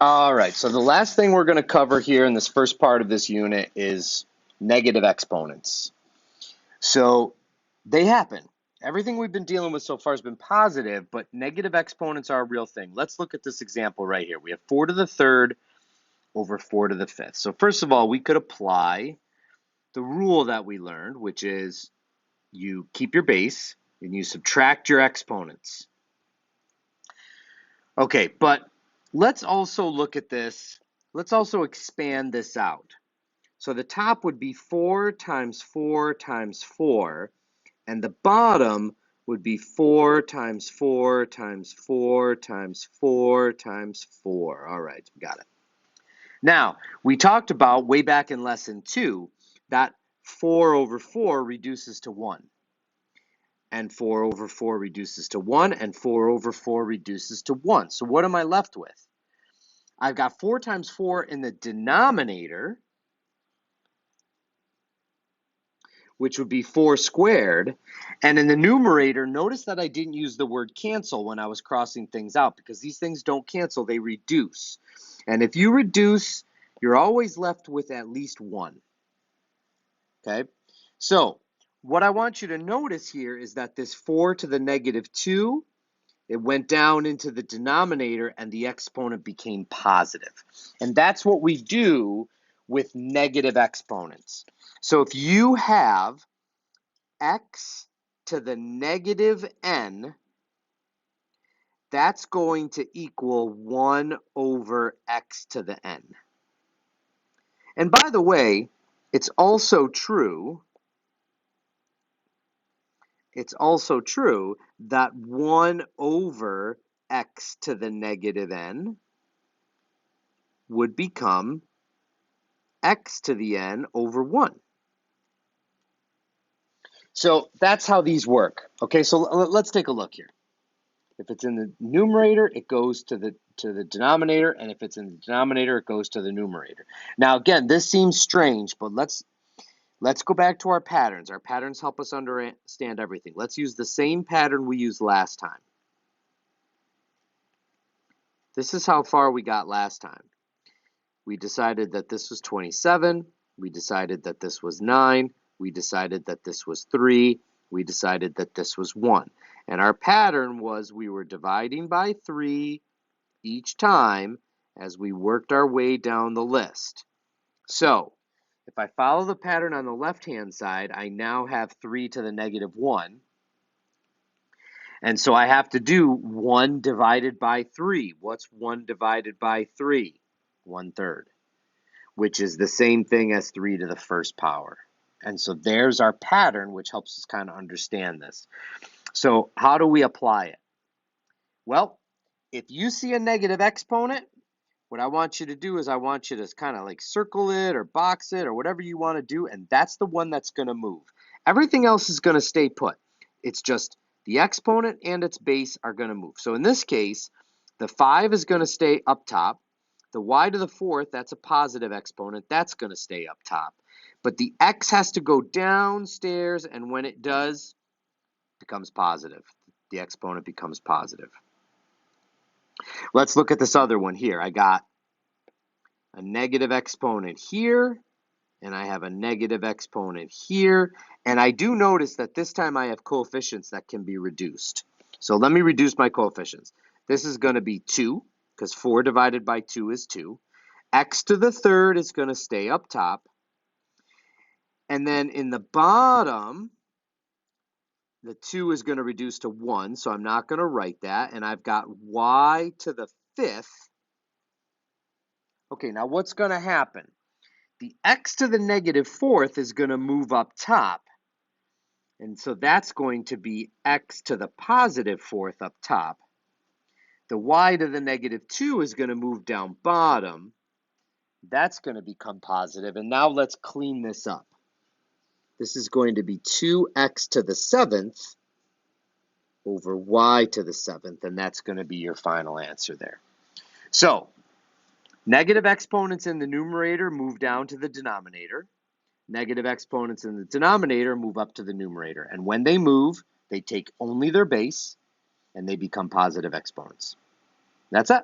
All right, so the last thing we're going to cover here in this first part of this unit is negative exponents. So they happen. Everything we've been dealing with so far has been positive, but negative exponents are a real thing. Let's look at this example right here. We have 4 to the third over 4 to the fifth. So first of all, we could apply the rule that we learned, which is you keep your base and you subtract your exponents. Okay, but let's also look at this. Let's also expand this out. So the top would be 4 times 4 times 4, and the bottom would be 4 times 4 times 4 times 4 times 4. All right, we got it. Now, we talked about way back in lesson 2 that 4 over 4 reduces to 1. And 4 over 4 reduces to 1, and 4 over 4 reduces to 1. So what am I left with? I've got 4 times 4 in the denominator, which would be 4 squared. And in the numerator, notice that I didn't use the word cancel when I was crossing things out, because these things don't cancel, they reduce. And if you reduce, you're always left with at least 1. Okay? So what I want you to notice here is that this 4 to the negative 2, it went down into the denominator and the exponent became positive. And that's what we do with negative exponents. So if you have x to the negative n, that's going to equal 1 over x to the n. And by the way, it's also true that 1 over x to the negative n would become x to the n over 1. So that's how these work. Okay, so let's take a look here. If it's in the numerator, it goes to the denominator, and if it's in the denominator, it goes to the numerator. Now again, this seems strange, but let's go back to our patterns. Our patterns help us understand everything. Let's use the same pattern we used last time. This is how far we got last time. We decided that this was 27. We decided that this was 9. We decided that this was 3. We decided that this was 1. And our pattern was we were dividing by 3 each time as we worked our way down the list. So if I follow the pattern on the left-hand side, I now have 3 to the negative 1. And so I have to do 1 divided by 3. What's 1 divided by 3? 1/3, which is the same thing as 3 to the first power. And so there's our pattern, which helps us kind of understand this. So how do we apply it? Well, if you see a negative exponent, what I want you to do is I want you to kind of like circle it or box it or whatever you want to do, and that's the one that's going to move. Everything else is going to stay put. It's just the exponent and its base are going to move. So in this case, the 5 is going to stay up top. The y to the 4th, that's a positive exponent, that's going to stay up top. But the x has to go downstairs, and when it does, it becomes positive. The exponent becomes positive. Let's look at this other one here. I got a negative exponent here, and I have a negative exponent here. And I do notice that this time I have coefficients that can be reduced. So let me reduce my coefficients. This is going to be 2, because 4 divided by 2 is 2. X to the 3rd is going to stay up top. And then in the bottom, the 2 is going to reduce to 1, so I'm not going to write that. And I've got y to the 5th. Okay, now what's going to happen? The x to the negative 4th is going to move up top. And so that's going to be x to the positive 4th up top. The y to the negative 2 is going to move down bottom. That's going to become positive. And now let's clean this up. This is going to be 2x to the 7th over y to the 7th. And that's going to be your final answer there. So negative exponents in the numerator move down to the denominator. Negative exponents in the denominator move up to the numerator. And when they move, they take only their base, and they become positive exponents. That's it.